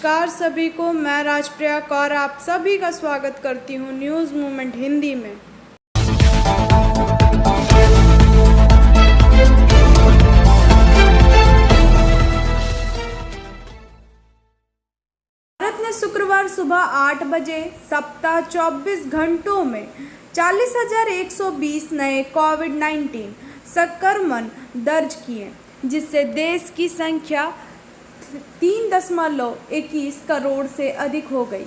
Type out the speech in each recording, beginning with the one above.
नमस्कार सभी को, मैं राजप्रिया कौर आप सभी का स्वागत करती हूँ न्यूज़ मूवमेंट हिंदी में। भारत ने शुक्रवार सुबह 8 बजे सप्ताह 24 घंटों में 40,120 नए कोविड-19 संक्रमण दर्ज किए, जिससे देश की संख्या 3.21 करोड़ से अधिक हो गई।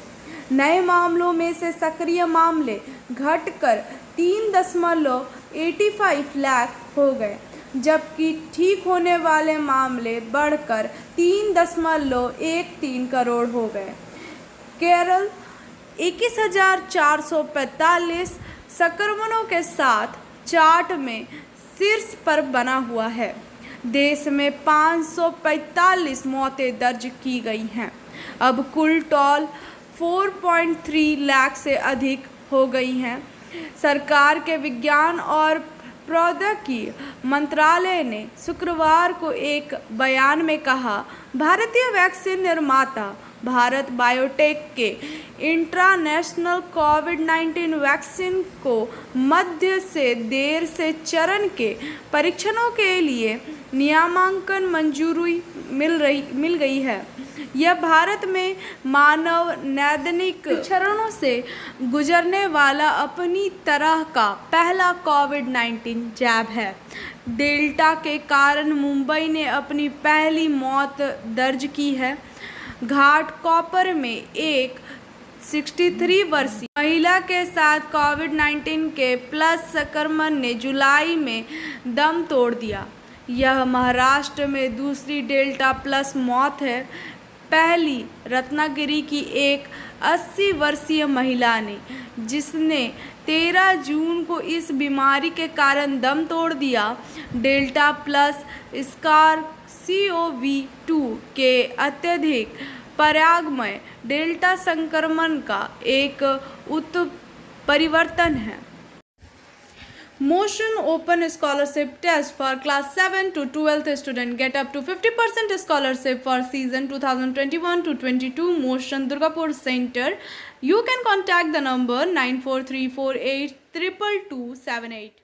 नए मामलों में से सक्रिय मामले घटकर 3.85 लाख हो गए, जबकि ठीक होने वाले मामले बढ़कर 3.13 करोड़ हो गए। केरल 21,445 संक्रमणों के साथ चार्ट में शीर्ष पर बना हुआ है। देश में 545 मौतें दर्ज की गई हैं। अब कुल टोल 4.3 लाख से अधिक हो गई हैं। सरकार के विज्ञान और प्रौद्योगिकी मंत्रालय ने शुक्रवार को एक बयान में कहा, भारतीय वैक्सीन निर्माता भारत बायोटेक के इंटरनेशनल कोविड-19 वैक्सीन को मध्य से देर से चरण के परीक्षणों के लिए नियामकन मंजूरी मिल गई है। यह भारत में मानव नैदानिक चरणों से गुजरने वाला अपनी तरह का पहला कोविड-19 जैब है। डेल्टा के कारण मुंबई ने अपनी पहली मौत दर्ज की है। घाटकोपर में एक 63 वर्षीय महिला के साथ कोविड-19 के प्लस संक्रमण ने जुलाई में दम तोड़ दिया। यह महाराष्ट्र में दूसरी डेल्टा प्लस मौत है। पहली रत्नागिरी की एक 80 वर्षीय महिला ने, जिसने 13 जून को इस बीमारी के कारण दम तोड़ दिया। डेल्टा प्लस SARS-CoV-2 के अत्यधिक परागमय डेल्टा संक्रमण का एक उत्परिवर्तन है। Motion Open Scholarship Test for Class 7 to 12th student get up to 50% scholarship for season 2021-22 Motion Durgapur Center. You can contact the number 9434822278.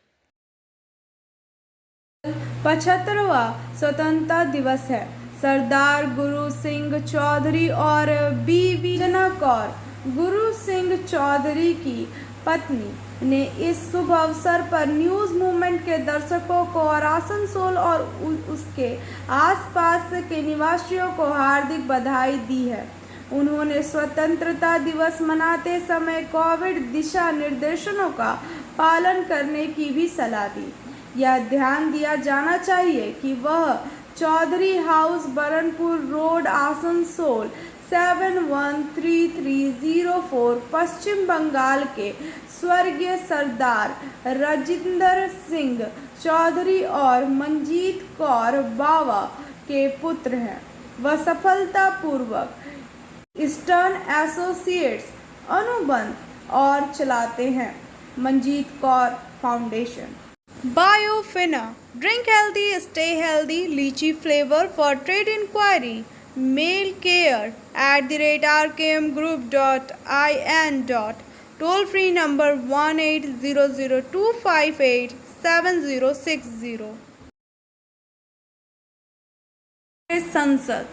75वां स्वतंत्रता दिवस है। सरदार गुरु सिंह चौधरी और बीवी जना कौर गुरु सिंह चौधरी की पत्नी ने इस शुभ अवसर पर न्यूज़ मूवमेंट के दर्शकों को और आसनसोल और उसके आसपास के निवासियों को हार्दिक बधाई दी है। उन्होंने स्वतंत्रता दिवस मनाते समय कोविड दिशा निर्देशों का पालन करने की भी सलाह दी। यह ध्यान दिया जाना चाहिए कि वह चौधरी हाउस, बरनपुर रोड, आसनसोल 713304 पश्चिम बंगाल के स्वर्गीय सरदार राजिंदर सिंह चौधरी और मंजीत कौर बावा के पुत्र हैं। वह सफलतापूर्वक ईस्टर्न एसोसिएट्स अनुबंध और चलाते हैं। Manjeet Kaur foundation. Biofina, drink healthy, stay healthy, lychee flavor. For trade inquiry, mail care@rkmgroup.in. Toll free number 1800-258-7060. संसद।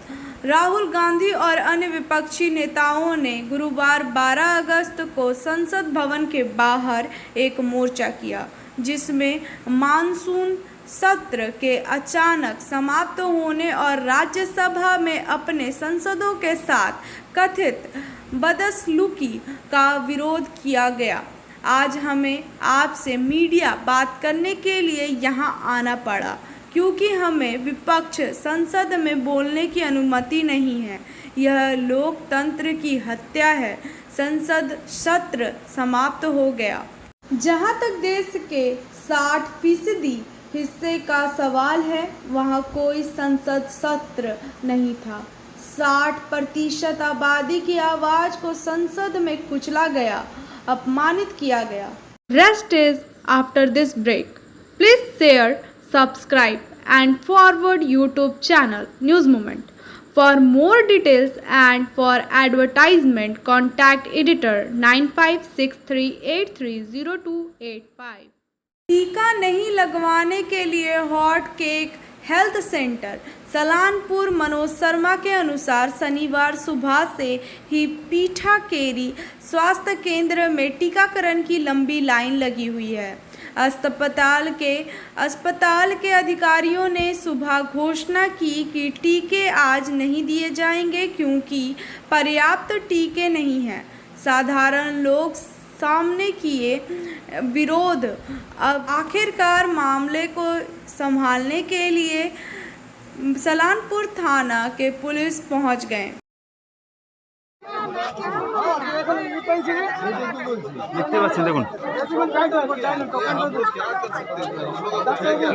राहुल गांधी और अन्य विपक्षी नेताओं ने गुरुवार 12 अगस्त को संसद भवन के बाहर एक मोर्चा किया, जिसमें मानसून सत्र के अचानक समाप्त होने और राज्यसभा में अपने सांसदों के साथ कथित बदसलूकी का विरोध किया गया। आज हमें आपसे मीडिया बात करने के लिए यहां आना पड़ा, क्योंकि हमें विपक्ष संसद में बोलने की अनुमति नहीं है। यह लोकतंत्र की हत्या है। संसद सत्र समाप्त हो गया। जहां तक देश के 60% हिस्से का सवाल है, वहां कोई संसद सत्र नहीं था। 60% आबादी की आवाज को संसद में कुचला गया, अपमानित किया गया। Rest is after this break. Please share, subscribe and forward YouTube channel News Movement. For more details and for advertisement, contact editor 9563830285. टीका नहीं लगवाने के लिए hot cake health centre Salanpur. Manoj Sharma के अनुसार शनिवार सुबह से ही पीठाकेरी स्वास्थ्य केंद्र में टीकाकरण की लंबी लाइन लगी हुई है। अस्पताल के अधिकारियों ने सुबह घोषणा की कि टीके आज नहीं दिए जाएंगे क्योंकि पर्याप्त टीके नहीं हैं। साधारण लोग सामने किए विरोध। अब आखिरकार मामले को संभालने के लिए सलानपुर थाना के पुलिस पहुंच गए। দেখতে পাচ্ছেন, দেখুন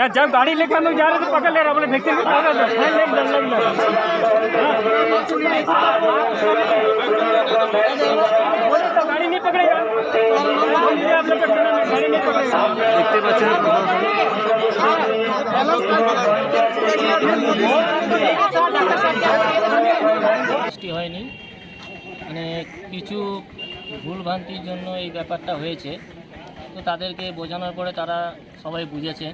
ना जब गाड़ी लेकर हम लोग जा रहे थे पकड़ ले रहा बोले वैक्सीन गाड़ी नहीं पकड़ेगा, आप लोग गाड़ी नहीं पकड़ेगा। देखते पाচ্ছেন বৃষ্টি হয়নি, মানে কিছু ভুলভ্রান্তির জন্য এই ব্যাপারটা হয়েছে। তো তাদেরকে বোঝানোর পরে তারা সবাই বুঝেছেন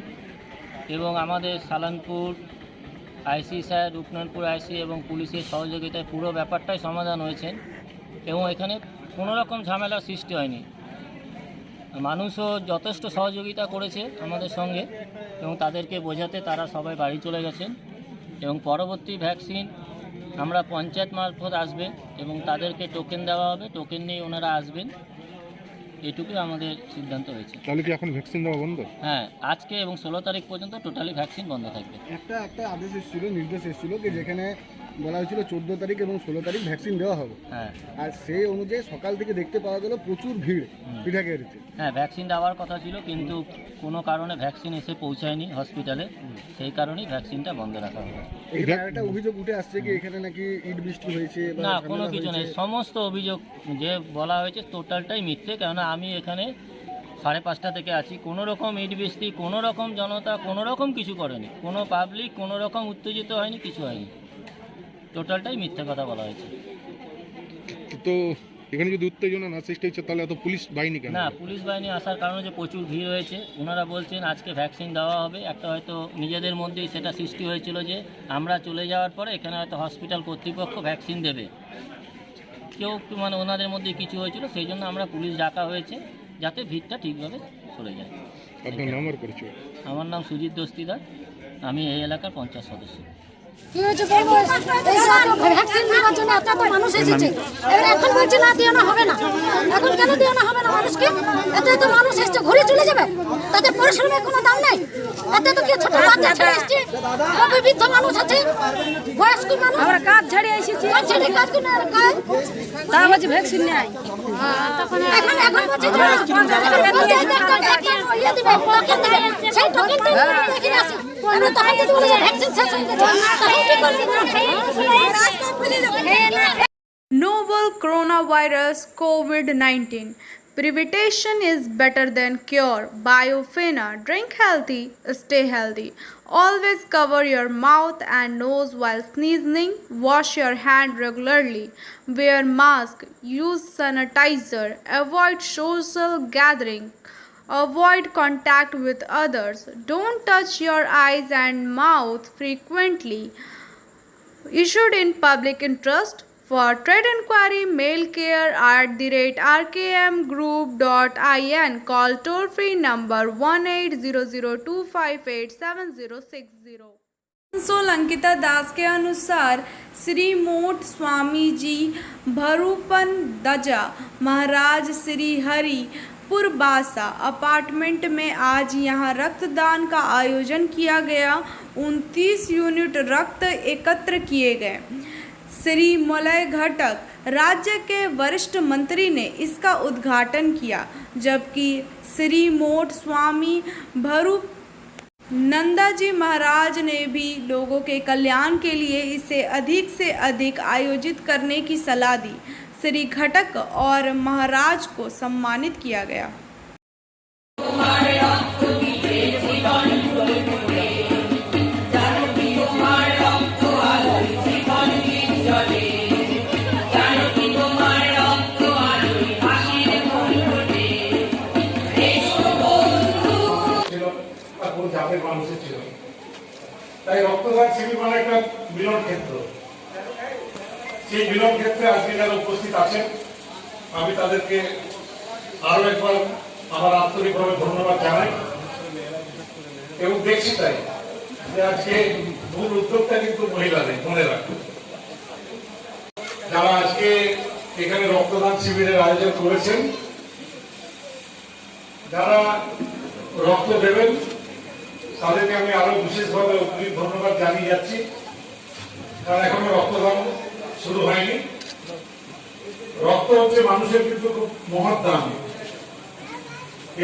এবং আমাদের সালানপুর আইসি স্যার, রূপনারায়ণপুর আইসি এবং পুলিশের সহযোগিতায় পুরো ব্যাপারটাই সমাধান হয়েছেন এবং এখানে কোনো রকম ঝামেলার সৃষ্টি হয়নি। মানুষও যথেষ্ট সহযোগিতা করেছে আমাদের সঙ্গে এবং তাদেরকে বোঝাতে তারা সবাই বাড়ি চলে গেছেন এবং পরবর্তী ভ্যাকসিন আমরা পঞ্চায়েত মারফত আসবে এবং তাদেরকে টোকেন দেওয়া হবে, টোকেন নিয়ে ওনারা আসবেন, এটুকুই আমাদের সিদ্ধান্ত হয়েছে। তাহলে কি এখন ভ্যাকসিন দেওয়া বন্ধ? হ্যাঁ, আজকে এবং 16 তারিখ পর্যন্ত টোটালি ভ্যাকসিন বন্ধ থাকবে। একটা আদেশ এসেছিল, নির্দেশ এসেছিল যে যেখানে বলা হয়েছিল 14 তারিখ এবং 16 তারিখ ভ্যাকসিন দেওয়া হবে। হ্যাঁ, আর সেই অনুযায়ী সকাল থেকে দেখতে পাওয়া গেল প্রচুর ভিড় পিঠাকেরিতে। হ্যাঁ, ভ্যাকসিন দেওয়ার কথা ছিল কিন্তু কোনো কারণে ভ্যাকসিন এসে পৌঁছায়নি হসপিটালে, সেই কারণেই ভ্যাকসিনটা বন্ধ রাখা হলো। একটা অভিযোগ উঠে আসছে কি এখানে নাকি ইট বৃষ্টি হয়েছে। না, কোনো কিছু নেই, সমস্ত অভিযোগ যে বলা হয়েছে টোটালটাই মিথ্যে। কেননা আমি এখানে 5:30 থেকে আছি, কোনো রকম ইট বৃষ্টি, কোনো রকম জনতা, কোনো রকম কিছু করেনি, কোনো পাবলিক কোনো রকম উত্তেজিত হয়নি, কিছু হয়নি, টোটালটাই মিথ্যে কথা বলা হয়েছে। তো এখানে যদি উত্তেজনা না সৃষ্টি হচ্ছে তাহলে এত পুলিশ বাহিনী কেন? না, পুলিশ বাহিনী আসার কারণে যে প্রচুর ভিড় হয়েছে, ওনারা বলছেন আজকে ভ্যাকসিন দেওয়া হবে। একটা হয়তো নিজেদের মধ্যেই সেটা সৃষ্টি হয়েছিল যে আমরা চলে যাওয়ার পরে এখানে হয়তো হসপিটাল কর্তৃপক্ষ ভ্যাকসিন দেবে, কেউ মানে ওনাদের মধ্যে কিছু হয়েছিল, সেই জন্য আমরা পুলিশ ডাকা হয়েছে যাতে ভিড়টা ঠিকভাবে চলে যায়। আপনার নাম আর পরিচয়? আমার নাম সুজিত দস্তিদার, আমি এই এলাকার পঞ্চায়েত সদস্য। কি হয়েছে বলবো, ভ্যাকসিন নেওয়ার জন্য এত মানুষ এসেছে, এবার এখন বলছে না দেওয়া হবে না। এখন কেন দেওয়া হবে না মানুষকে? এত মানুষ এসছে, ঘুরে চলে যাবে, তাদের পরিশ্রমের কোনো দাম নাই। এত তো কি ছোট বাচ্চা ছেড়ে এসছে, বৃদ্ধ মানুষ আছে, বয়স্ক মানুষ, আমরা কাজ ছেড়ে এসেছি, কাজ করে তারা বলছে ভ্যাকসিন নেয়। এখন বলছে সেই টোকেনটা দেখে আসি, আমরা তখন যদি বলি ভ্যাকসিন শেষ হয়ে গেছে। Novel coronavirus COVID-19. Prevention is better than cure. Biofina. Drink healthy, stay healthy. Always cover your mouth and nose while sneezing. Wash your hand regularly. Wear mask. Use sanitizer. Avoid social gathering. Avoid contact with others. Don't touch your eyes and mouth frequently. Issued in public interest. For trade inquiry, mail care@rkmgroup.in. Call toll free number 1800258760. Ankita दास के अनुसार श्री मोट स्वामी जी भरूपन दजा महाराज Shri Hari पुरबासा apartment में आज यहाँ रक्तदान का आयोजन किया गया। 29 यूनिट रक्त एकत्र किए गए। श्री मलय घटक राज्य के वरिष्ठ मंत्री ने इसका उद्घाटन किया, जबकि श्री मोट स्वामी भरूपनंदाजी महाराज ने भी लोगों के कल्याण के लिए इसे अधिक से अधिक आयोजित करने की सलाह दी। श्री घटक और महाराज को सम्मानित किया गया। তাই রক্তদান শিবির মানে একটা মিলন ক্ষেত্র। সেই মিলন ক্ষেত্রে আজকে যারা উপস্থিত আছেন আমি তাদেরকে আরো একবার আমার আন্তরিকভাবে ধন্যবাদ জানাই এবং দেখছি তাই যে আজকে মূল উদ্যোগটা কিন্তু মহিলাদের, মনে রাখুন যারা আজকে এখানে রক্তদান শিবিরের আয়োজন করেছেন, যারা রক্ত দেবেন তাদেরকে আমি আরো বিশেষভাবে অগ্রিম ধন্যবাদ জানিয়ে যাচ্ছি, কারণ এখনো রক্তদান শুরু হয়নি। রক্ত হচ্ছে মানুষের কিন্তু খুব মহৎ দান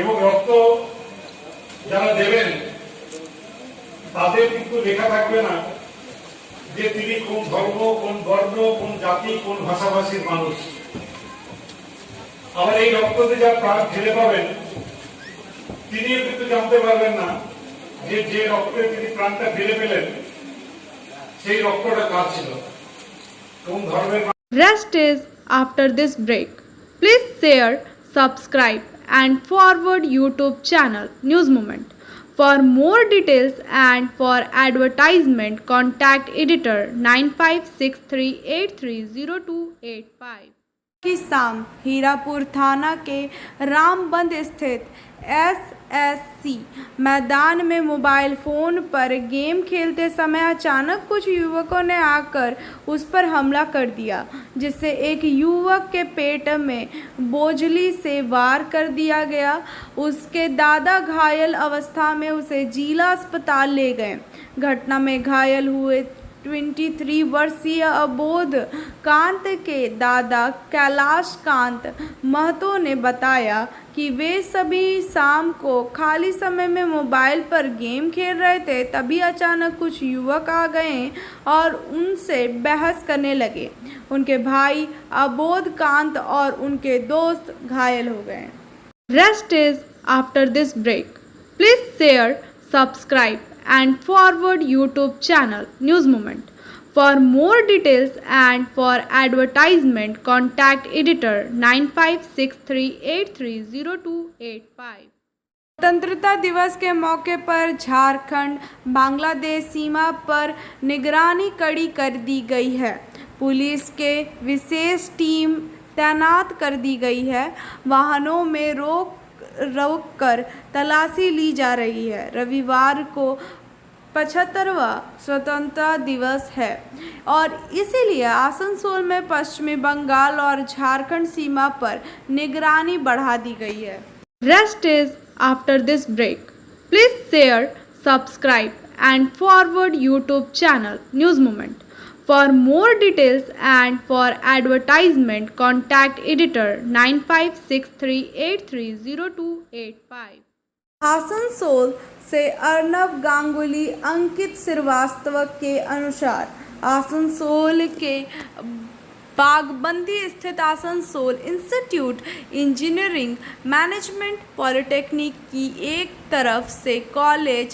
এবং রক্ত যারা দেবেন তাদের কিন্তু লেখা থাকবে না যে তিনি কোন ধর্ম, কোন বর্ণ, কোন জাতি, কোন ভাষাভাষীর মানুষ। আবার এই রক্ততে যা প্রাণ ফিরে পাবেন তিনিও কিন্তু জানতে পারবেন না যে রক্তে তিনি প্রাণটা ফিরে পেলেন সেই রক্তটা কার ছিল, কোন ধর্মের। Rest is after this break. Please share, subscribe and forward YouTube channel News Moment. For more details and for advertisement, contact editor 9563830285. की शाम हीरापुर थाना के रामबंद स्थित एसएससी मैदान में मोबाइल फ़ोन पर गेम खेलते समय अचानक कुछ युवकों ने आकर उस पर हमला कर दिया, जिससे एक युवक के पेट में बोझली से वार कर दिया गया। उसके दादा घायल अवस्था में उसे जिला अस्पताल ले गए। घटना में घायल हुए 23 वर्षीय अबोध कांत के दादा कैलाश कांत महतो ने बताया कि वे सभी शाम को खाली समय में मोबाइल पर गेम खेल रहे थे, तभी अचानक कुछ युवक आ गए और उनसे बहस करने लगे। उनके भाई अबोध कांत और उनके दोस्त घायल हो गए। Rest is after this break. Please share, subscribe and forward YouTube channel News Moment. For more details and for advertisement, contact editor 9563830285. स्वतंत्रता दिवस के मौके पर झारखंड बांग्लादेश सीमा पर निगरानी कड़ी कर दी गई है। पुलिस के विशेष टीम तैनात कर दी गई है। वाहनों में रोक कर तलाशी ली जा रही है। रविवार को 75वां स्वतंत्रता दिवस है और इसीलिए आसनसोल में पश्चिमी बंगाल और झारखंड सीमा पर निगरानी बढ़ा दी गई है। Rest is after this break. Please share, subscribe and forward YouTube channel news moment. For more details and for advertisement, contact editor 9563830285. Asansol से अर्नब गांगुली अंकित श्रीवास्तव के अनुसार आसनसोल के बागबंदी स्थित Asansol institute engineering management polytechnic की एक तरफ से कॉलेज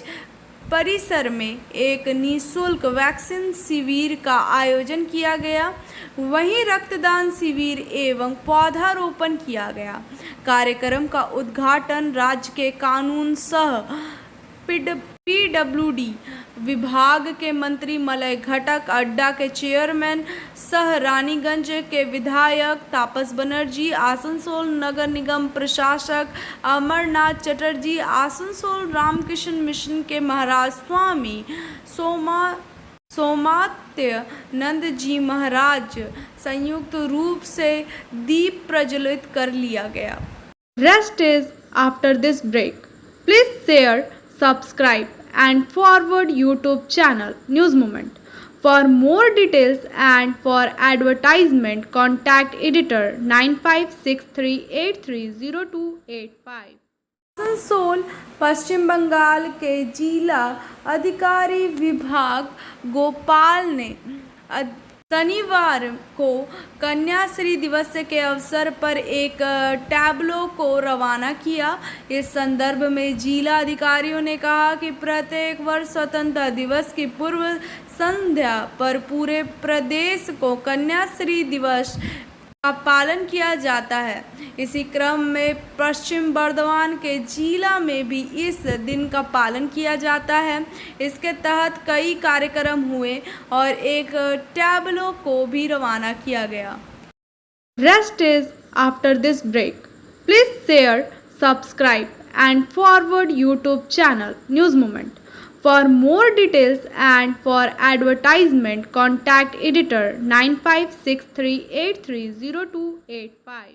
परिसर में एक निःशुल्क वैक्सीन शिविर का आयोजन किया गया। वहीं रक्तदान शिविर एवं पौधारोपण किया गया। कार्यक्रम का उद्घाटन राज्य के कानून सह पीडब्ल्यूडी विभाग के मंत्री मलय घटक, अड्डा के चेयरमैन सह रानीगंज के विधायक तापस बनर्जी, आसनसोल नगर निगम प्रशासक अमरनाथ चटर्जी, आसनसोल रामकृष्ण मिशन के महाराज स्वामी सोमात्य नंद जी महाराज संयुक्त रूप से दीप प्रज्वलित कर लिया गया। Rest is after this break. Please share, subscribe and forward YouTube channel News Moment. For more details and for advertisement, contact editor 9563830285. Asansol पश्चिम बंगाल के जिला अधिकारी विभाग गोपाल ने शनिवार को कन्याश्री दिवस के अवसर पर एक टैबलो को रवाना किया। इस संदर्भ में जिला अधिकारियों ने कहा कि प्रत्येक वर्ष स्वतंत्रता दिवस की पूर्व संध्या पर पूरे प्रदेश को कन्याश्री दिवस का पालन किया जाता है। इसी क्रम में पश्चिम बर्धमान के जिला में भी इस दिन का पालन किया जाता है। इसके तहत कई कार्यक्रम हुए और एक टैब्लो को भी रवाना किया गया। Rest is after this break. Please share, subscribe and forward YouTube channel News Moment. For more details and for advertisement, contact editor 9563830285.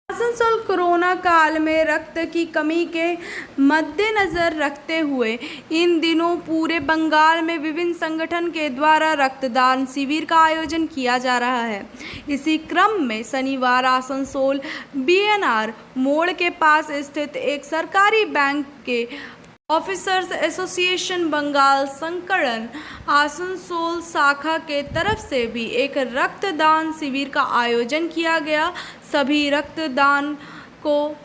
Asansol corona काल में रक्त की कमी के मद्देनजर रखते हुए इन दिनों पूरे बंगाल में विभिन्न संगठन के द्वारा रक्तदान शिविर का आयोजन किया जा रहा है। इसी क्रम में शनिवार आसनसोल बीएनआर मोड़ के पास स्थित एक सरकारी बैंक के ऑफिसर्स एसोसिएशन बंगाल संकरण आसनसोल शाखा के तरफ से भी एक रक्तदान शिविर का आयोजन किया गया। सभी रक्तदान को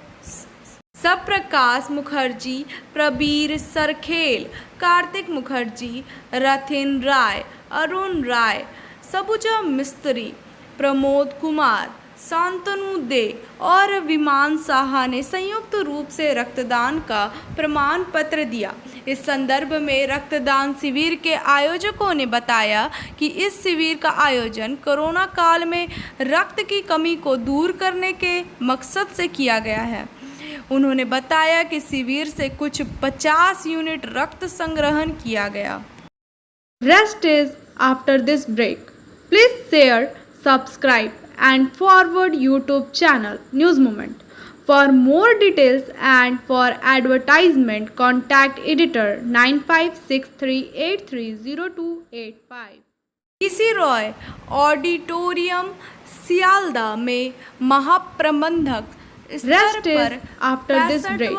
सप्रकाश मुखर्जी, प्रबीर सरखेल, कार्तिक मुखर्जी, रथिन राय, अरुण राय, सबुजा मिस्त्री, प्रमोद कुमार, शांतनु दे और विमान साहा ने संयुक्त रूप से रक्तदान का प्रमाण पत्र दिया। इस संदर्भ में रक्तदान शिविर के आयोजकों ने बताया कि इस शिविर का आयोजन कोरोना काल में रक्त की कमी को दूर करने के मकसद से किया गया है। उन्होंने बताया कि शिविर से कुछ 50 यूनिट रक्त संग्रहण किया गया। Rest is after this break. Please share, subscribe and forward YouTube channel News Moment. For more details and for advertisement, contact editor 9563830285. BC Roy auditorium Sealdah में महाप्रबंधक Rest is after this break.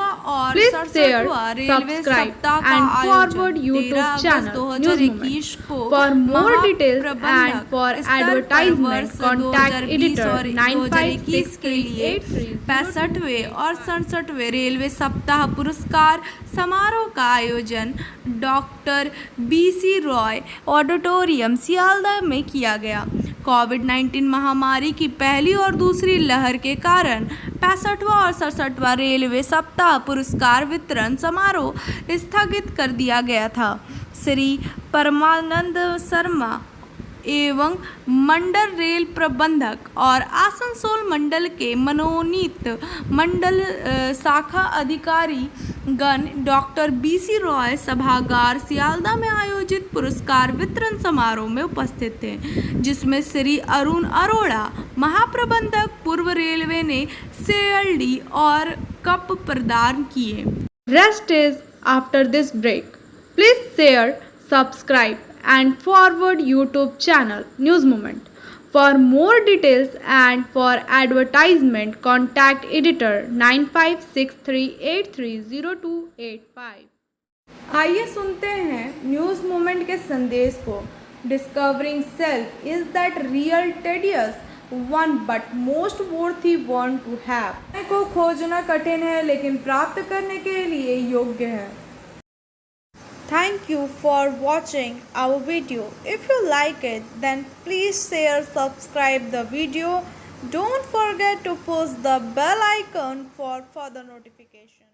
Please share, subscribe and forward YouTube channel News Moment. For more details and for advertisement, contact editor 9563830285. 65वें और 67वें railway सप्ताह पुरस्कार समारोह का आयोजन doctor BC Roy auditorium Sealdah में किया गया। कोविड-19 महामारी की पहली और दूसरी लहर के कारण 65वां और 67वां रेलवे सप्ताह पुरस्कार वितरण समारोह स्थगित कर दिया गया था। श्री परमानंद शर्मा एवं मंडल रेल प्रबंधक और आसनसोल मंडल के मनोनीत मंडल शाखा अधिकारी गण डॉक्टर बीसी रॉय सभागार सियालदा में आयोजित पुरस्कार वितरण समारोह में उपस्थित थे, जिसमें श्री अरुण अरोड़ा महाप्रबंधक पूर्व रेलवे ने CLD और कप प्रदान किए। Rest is after this break. Please share, subscribe and forward YouTube channel News Moment. For more details and for advertisement, contact editor 9563830285. आइए सुनते हैं न्यूज़ मोमेंट के संदेश को। Discovering self is that real tedious one but most worthy one two have. को खोजना कठिन है लेकिन प्राप्त करने के लिए योग्य है। Thank you for watching our video. If you like it, then please share, subscribe the video. Don't forget to push the bell icon for further notification.